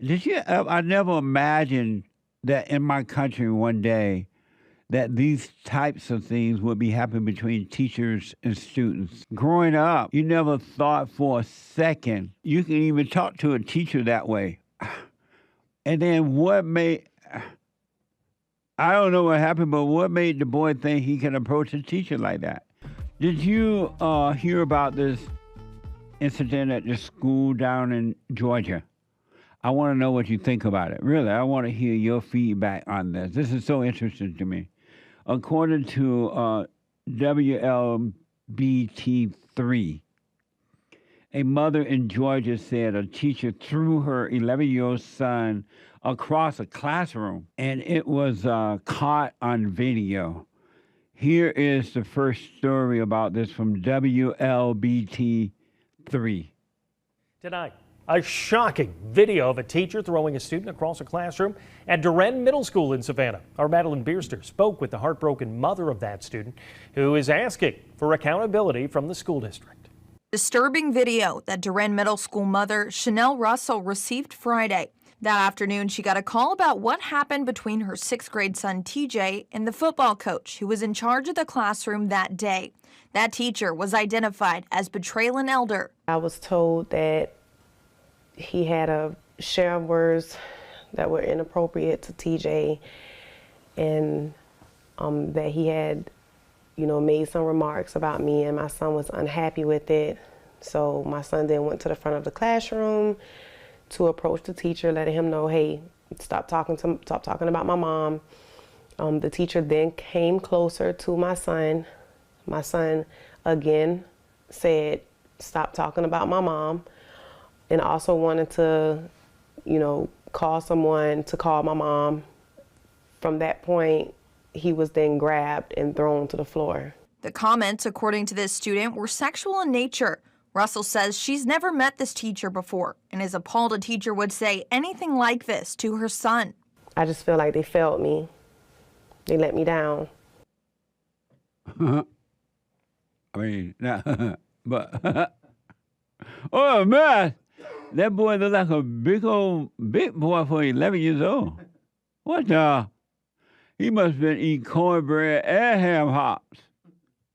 I never imagined that in my country one day that these types of things would be happening between teachers and students. Growing up, you never thought for a second you can even talk to a teacher that way. And then I don't know what happened, but what made the boy think he can approach a teacher like that? Did you hear about this incident at the school down in Georgia? I want to know what you think about it. Really, I want to hear your feedback on this. This is so interesting to me. According to WLBT3, a mother in Georgia said a teacher threw her 11-year-old son across a classroom, and it was caught on video. Here is the first story about this from WLBT3. Tonight, a shocking video of a teacher throwing a student across a classroom at Duren Middle School in Savannah. Our Madeline Bierster spoke with the heartbroken mother of that student, who is asking for accountability from the school district. Disturbing video that Duren Middle School mother Chanel Russell received Friday. That afternoon, she got a call about what happened between her 6th grade son TJ and the football coach who was in charge of the classroom that day. That teacher was identified as Betrayal Elder. I was told that he had a share of words that were inappropriate to TJ, and that he had, made some remarks about me, and my son was unhappy with it. So my son then went to the front of the classroom to approach the teacher, letting him know, hey, stop talking about my mom. The teacher then came closer to my son. My son again said, stop talking about my mom, and also wanted to, call someone to call my mom. From that point, he was then grabbed and thrown to the floor. The comments, according to this student, were sexual in nature. Russell says she's never met this teacher before and is appalled a teacher would say anything like this to her son. I just feel like they failed me. They let me down. I mean, but oh man, that boy looks like a big boy for 11 years old. What the? He must have been eating cornbread and ham hocks.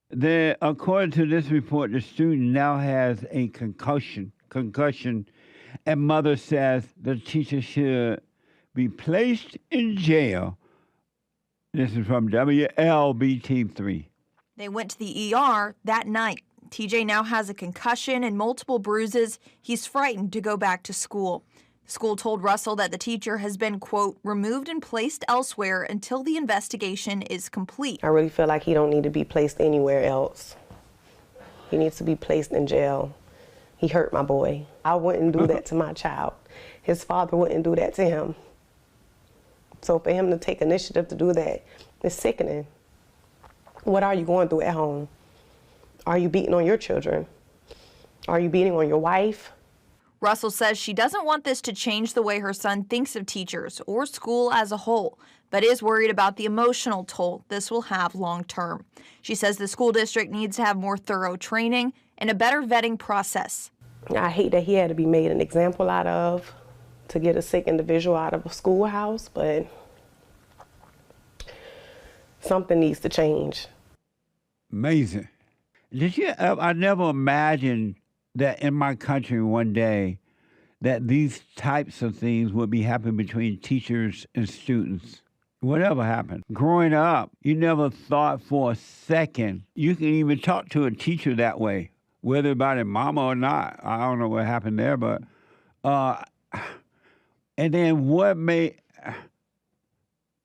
Then, according to this report, the student now has a concussion, and mother says the teacher should be placed in jail. This is from WLBT3. They went to the ER that night. TJ now has a concussion and multiple bruises. He's frightened to go back to school. The school told Russell that the teacher has been, quote, removed and placed elsewhere until the investigation is complete. I really feel like he don't need to be placed anywhere else. He needs to be placed in jail. He hurt my boy. I wouldn't do that to my child. His father wouldn't do that to him. So for him to take initiative to do that, it's sickening. What are you going through at home? Are you beating on your children? Are you beating on your wife? Russell says she doesn't want this to change the way her son thinks of teachers or school as a whole, but is worried about the emotional toll this will have long term. She says the school district needs to have more thorough training and a better vetting process. I hate that he had to be made an example out of to get a sick individual out of a schoolhouse, but something needs to change. Amazing. I never imagined that in my country one day that these types of things would be happening between teachers and students. Whatever happened. Growing up, you never thought for a second you can even talk to a teacher that way, whether about it mama or not. I don't know what happened there, but and then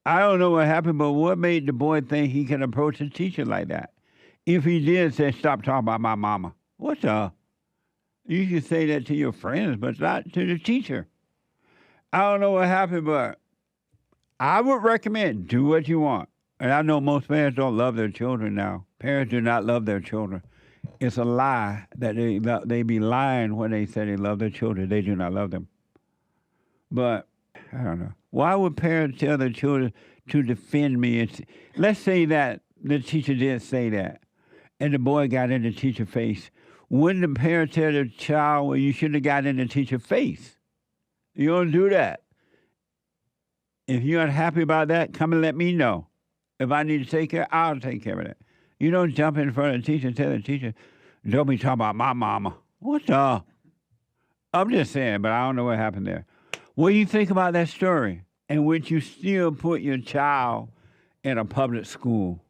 I don't know what happened, but what made the boy think he can approach a teacher like that? If he did say, stop talking about my mama. What the? You can say that to your friends, but not to the teacher. I don't know what happened, but I would recommend do what you want. And I know most parents don't love their children now. Parents do not love their children. It's a lie that they be lying when they say they love their children. They do not love them. But I don't know. Why would parents tell their children to defend me? Let's say that the teacher did say that, and the boy got in the teacher's face. Wouldn't the parent tell the child, well, you shouldn't have got in the teacher's face? You don't do that. If you're unhappy about that, come and let me know. If I need to take care, I'll take care of it. You don't jump in front of the teacher and tell the teacher, don't be talking about my mama. What the? I'm just saying, but I don't know what happened there. What do you think about that story? And would you still put your child in a public school?